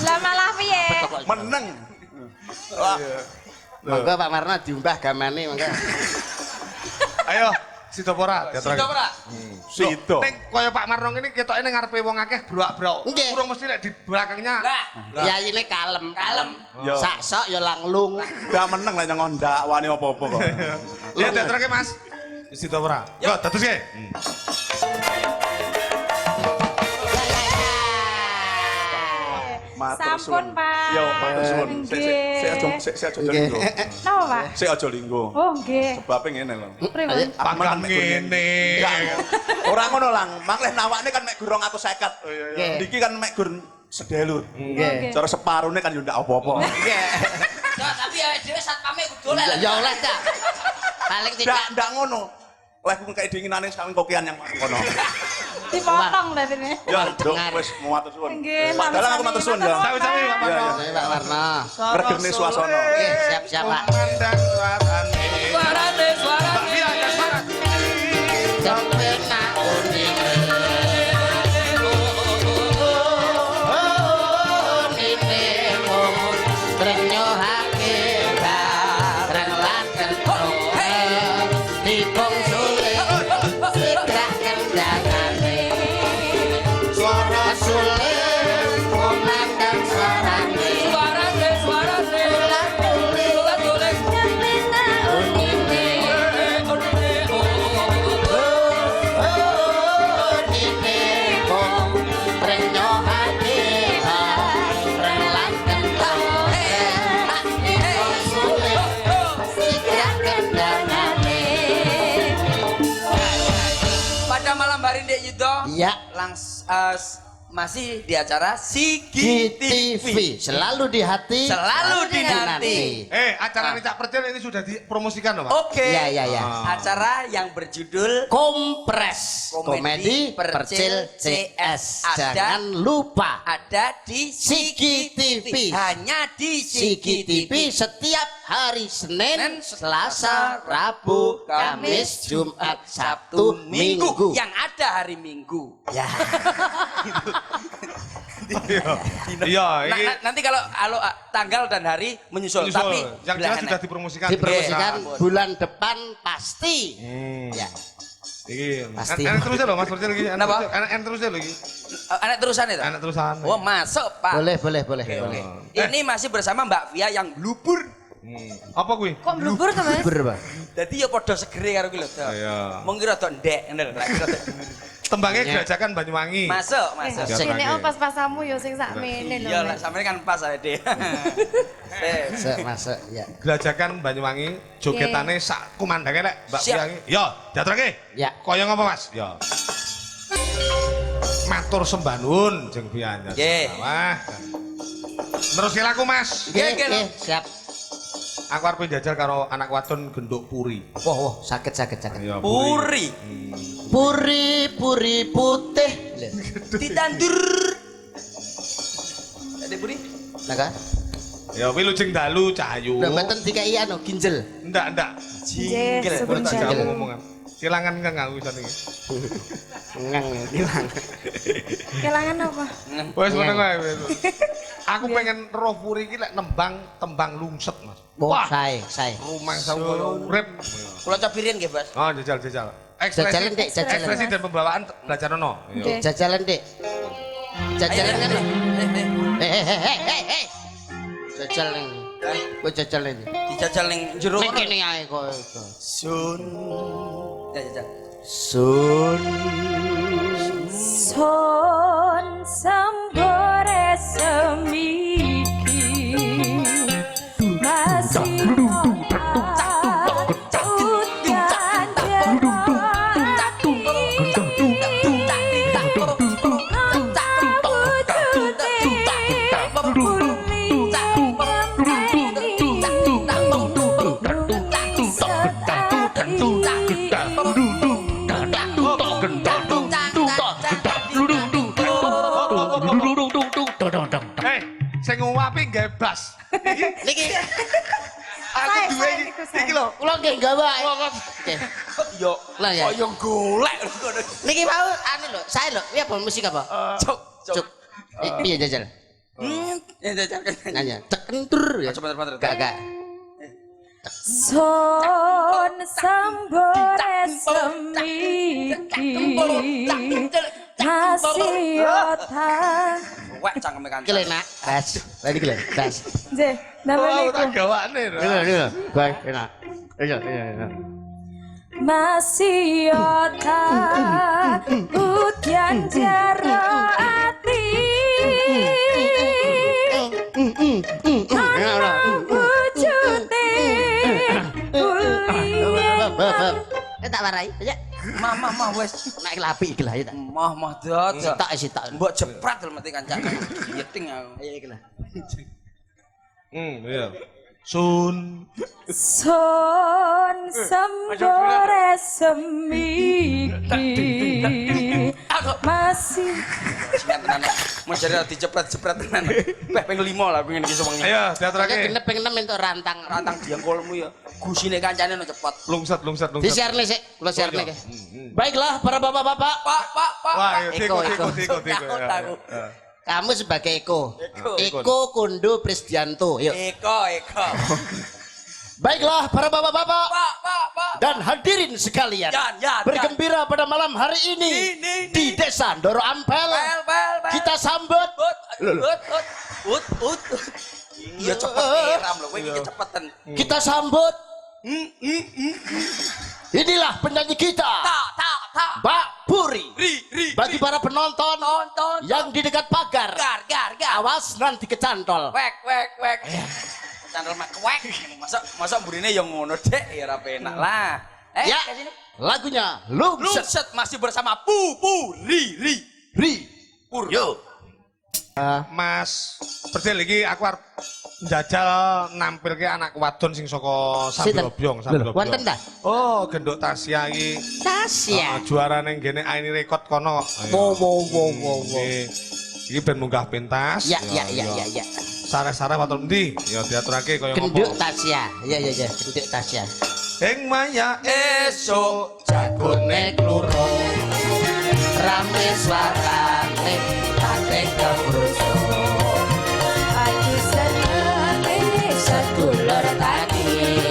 Lah malah piye? Meneng. Wah, Monggo Pak Marno diumbah gamane monggo. Ayo, sida pora. Sida ora? sida. Ning kaya Pak Marno ngene ketoke ning ngarepe wong akeh brok-brok. Nggih. Kurang mesti lek di belakangnya. Lah, Yayine kalem. Yo. Sak sok ya langlung. Gak meneng lek nyong ndak wani apa-apa kok. Ya tetrake Mas. Sida pora. Yo, teteske. Matur Sampun, Pak. Yo, matur suwun. Nggih. Sik aja linggo. Napa, Pak? Sik aja linggo. Oh, nggih. Sebab ngene lho. Pripun? Aku makan mek ngene. Ora ngono lang, makleh nawakne kan mek gur 250. Nggih. Niki kan mek gur sedelur. Nggih. Cara separone kan yo ndak apa-apa. Nggih. yo tapi ya dhewe satpame kudu oleh. Ya oleh ta. Paling tidak Ndak ngono. Lek ku kayak dinginane sawing kokian yang kono. Dipotong lah ini. Ya, Dok, Dengar. wis matur suwun. Nggih, Pak Dalang aku matur suwun ya. Sami-sami Pak Marno. Iya, Oke, Pak Warno. Regene suasana. Oke, siap-siap Pak. Mandang suarane. Suarane Mbak Fia ada suara. Kepenak uning. Nine momun renyohake bareng lan Ya. Masih di acara Di Sigi TV. Selalu di hati. Selalu di hati. Acara Nicak Percil ini sudah dipromosikan loh, Pak? Oke. Ya. Acara yang berjudul Kompres Komedi Percil CS. Jangan lupa ada di Sigi TV. Hanya di Sigi TV setiap hari Senin, Selasa, Rabu, Kamis, Jumat, Sabtu, Minggu. Yang ada hari Minggu. Ya. Iya, ini Nanti kalau tanggal dan hari menyusul, tapi yang jelas sudah dipromosikan. Dipromosikan bulan depan pasti. Ya. Iki. Pasti. Anak terusnya loh Mas Percil iki. Kenapa? Anak terusnya loh iki. Anak terusan itu. Anak terusan. Oh masuk Pak. Boleh. Oke. Ini masih bersama Mbak Via yang blubur. Apa kuwi? Kok blubur to, Mas? Berapa? Jadi ya podo segere karo kuwi lho. Iya. Mung kira tok ndek ngono lho. Tembangnya Gerajakan Banyuwangi. Masuk. Sini pas pasamu yo sing sakmene lho. Iya lah, sampeyan kan pas ae, Dek. Masuk ya. Gerajakan Banyuwangi jogetane sak kumandange lek Mbak Siap. Piangi. Yo, diaturake. Ya. Kaya ngapa, Mas? Yo. Matur sembah nuwun jeung Pian. Nggih. Wah. Terus laku, Mas. Oke, siap. Aku arep njajal karo anak wadon genduk puri. Wah, sakit. Iya, Puri. Puri putih. Ditandur. Ada puri? Naga? Ya kuwi lujeng dalu cahayu. Lah mboten dikai anu ginjel. Ndak. Jingkel. Tak jamu ngomongan. Silangan kang aku isan iki. Ngang hilang. Kelangan apa? Wes ngono kae. Aku pengen roh puri iki lek tembang lungset, Mas. Wah, sae. Rumah sawu urip. Kula cobirin nggih, Bos. Oh, jajal. Jajalan, Dik, jajalan. Ekspresi dan pembawaan belajar ono. Jajalan, Dik. Jajalan kan? Hei. Jajalan. Kok jajalan iki? Dijajal ning jero Nek kono. kene ae kok. Sun. Ya jajal. Sun. Son sambore semiki masih Sing nguwapi gawe bas. Niki Aku duwe iki lho. kula nggih gawe. Oke. Yo. Lah ya. Kok yo golek ngono. Niki mau anu lho, saya lho, piye apa musik apa? Cuk. Piye jajal? Ya jajal. Nanya, cekentur ya. Coba bentar. Gak. Son sambore semiki masih otak Wek cangkeme kanca. Kile nak, bas. Lagi kile, bas. Jeh, namanya Tak gawane. Dulu. Baik, enak. Iya. masih otak udan jaro ati ana wujute kuliah Tak warai, ya. Mah wes. Naik lapi iki lah ya tak. Mah dot. Sitak. Mbok jeprat lho mati kancane. Yeting aku. Ayo iki lah. Iya. Sun. son sambore semiki masih tenan. Mau jare dicepret-cepret tenan. Peh ping 5 lah pengen iki sewengi. Ayo, Oke, diaturake. genep pengen entuk rantang. Rantang diangkolmu ya. Gusine kancane no cepet. Lungset. Di share nih sik, kula share nih. Baiklah para bapak-bapak, Pak. Wah, Eko. Takut. kamu sebagai Eko. Eko. Eko Kondo Prisdianto. Yuk. Eko. Baiklah para bapak-bapak Pak. dan hadirin sekalian. Yan. Bergembira pada malam hari ini Ini. di Desa Ndoro Ampel. Pel. Kita sambut Ut. Iya cepet eram lho, kowe iki kecepetan. kita sambut inilah penyanyi kita Tak. Mbak Puri. Ri. Bagi para penonton yang di dekat pagar, Gar. awas nanti kecantol. Wek. Candel mak kwek. Masa mburine yang ngono, Dek, ya ora penak lah. Ya, ke sini. lagunya Lungset. Lungset masih bersama Ri. Pur. Yo. Mas Percil iki aku arep njajal nampilke anak wadon sing saka Sinten? Sambilobyong, Lho, wonten ta? Oh, gendok Tasya iki. Tasya. Juara ning gene Aini Record kono. Wow. Iki ben munggah pentas. Ya. Sareh-sareh matur endi? Ya diaturake kaya Genduk ngopo. Tasya. Ya, genduk Tasya. Ing maya Esok Jagone kluro. Rame suarane ate kebruso. Aku seneng sedulur tadi.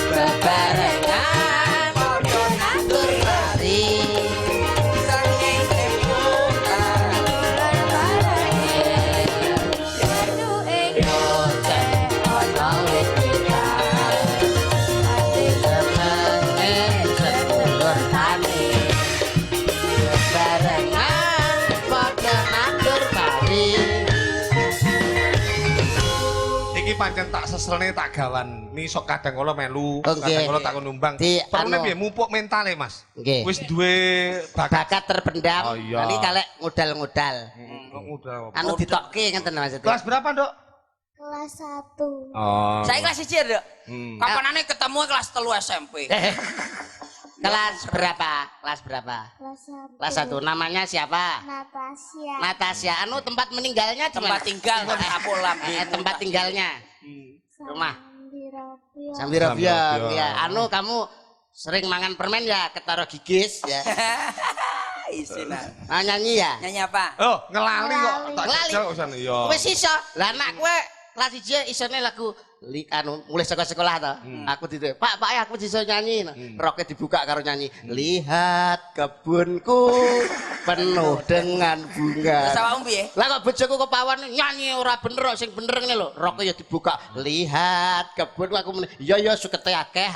Bebarengan padha ngatur mari. saking emutan. iki pancen tak seselne tak gawan. Ni sok kadang kala melu, Oke. kadang kala tak numbang. Di Perune anu- piye mupuk mentale, Mas? Nggih. Wis duwe bakat. Bakat terpendam. Oh, iya. Nanti kalek ngudal-ngudal. Udah. Anu ditokke ngenten maksudnya. Kelas berapa, Dok? Kelas 1. Oh. Saya kelas 1 ya, Dok. Hmm. Kapanane ketemu kelas 3 SMP. Kelas berapa? Kelas berapa? Kelas 1. Kelas 1. Namanya siapa? Natasha. Natasha. Anu tempat meninggalnya di Tempat mana? tinggal Kapol Lambi. Tempat tinggalnya. Rumah. Sambirobiong. Sambirobiong. Sambirobiong. Ya, anu kamu sering mangan permen ya, ketaro gigis ya. Isina. Ah, nyanyi ya? Nyanyi apa? Oh, ngelali kok. Tak Ngelali. jajal usan iya. Wis iso. Lah anak kowe kelas 1 isone lagu anu mulai sekolah to. Aku ditu, Pak, aku iso nyanyi. Roke dibuka karo nyanyi. Lihat kebunku penuh dengan bunga. Terus awakmu piye? Lah kok bojoku kepawan nyanyi ora bener kok, sing bener ngene lho. Roke ya dibuka. Lihat kebun aku muni. Ya sukete akeh.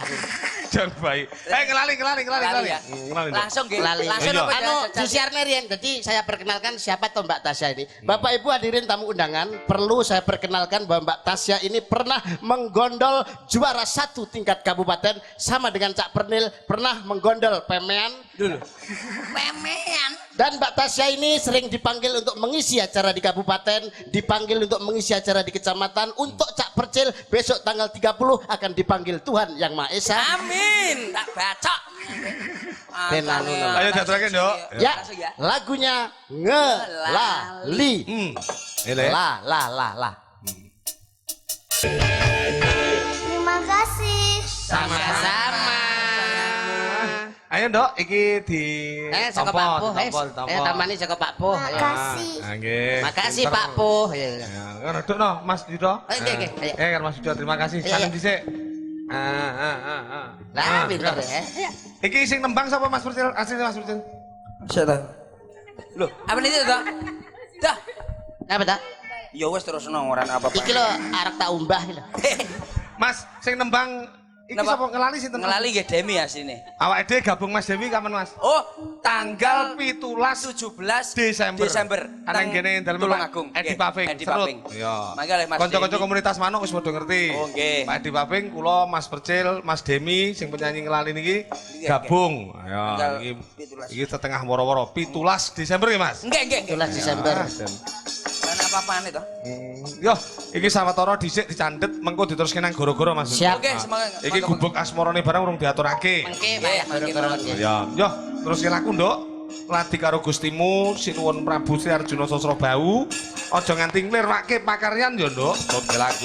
Jan baik. Ngelali. Lali ya? Ngelali. Dok. Langsung nggih. Lali. Langsung Iya. apa Anu Jajal? disiarne riyen. Jadi saya perkenalkan siapa toh Mbak Tasya ini. Bapak Ibu hadirin tamu undangan, perlu saya perkenalkan bahwa Mbak Tasya ini pernah menggondol juara 1 tingkat kabupaten sama dengan Cak Pernil pernah menggondol pemean dulu. Pemean. Dan Mbak Tasya ini sering dipanggil untuk mengisi acara di kabupaten, dipanggil untuk mengisi acara di kecamatan. Untuk Cak Percil besok tanggal 30 akan dipanggil Tuhan Yang Maha Esa. Amin. Tak baca. Ben anu. Ayo diaturake, Dok. Ya, Langsung ya. lagunya Ngelali. Ele. La. Terima kasih. Sama-sama. Ayo, Dok, iki di Saka Pak Po, tamani saka Pak Po. Makasih. Nggih. Makasih Pak Po. Ya, ngono Dok no, Mas Yudo. Nggih. Kan Mas Yudo, terima kasih. Iya, Salam iya. dhisik. Lah, pinter ya. Iki sing nembang sapa Mas Percil? Asline Mas Percil. Siapa? Loh, apa nih itu, Dok? Dah. Apa tak? Ya wes terus ora apa-apa. Iki lho arek tak umbah iki lho. Mas, sing nembang iki Napa? sapa ngelali sinten? Ngelali nggih Demi asline. Awake dhewe gabung Mas Dewi kapan Mas? Oh, Tanggal tanggal 17 17 Desember. Nang Ana ngene dalem Tulungagung. Edi Nggih, Paving. Edi Serut. Paving. Iya. Mangga le Mas. Kanca-kanca Demi. komunitas manuk wis padha ngerti. Oh, nggih. Pak Edi Paving, kula Mas Percil, Mas Demi sing penyanyi ngelali niki Nggih, gabung. Ya, Tanggal iki 17. iki setengah woro-woro 17 Desember ya, Mas. Nggih. 17 Desember. Lan apa-apane to? Yo, iki sawetara dhisik dicandet mengko diteruske nang goro-goro Mas. Siap. Oke, semangat. Iki gubuk asmarane barang urung diaturake. Mengke Nggih, Pak mangke, goro-goro. mangke. Ya, yo teruske laku, Nduk. Lati karo Gustimu Sinuwun Prabu Sri Arjuna Sasrabau. Aja nganti nglirwake pakaryan yo, Nduk. Oke laku.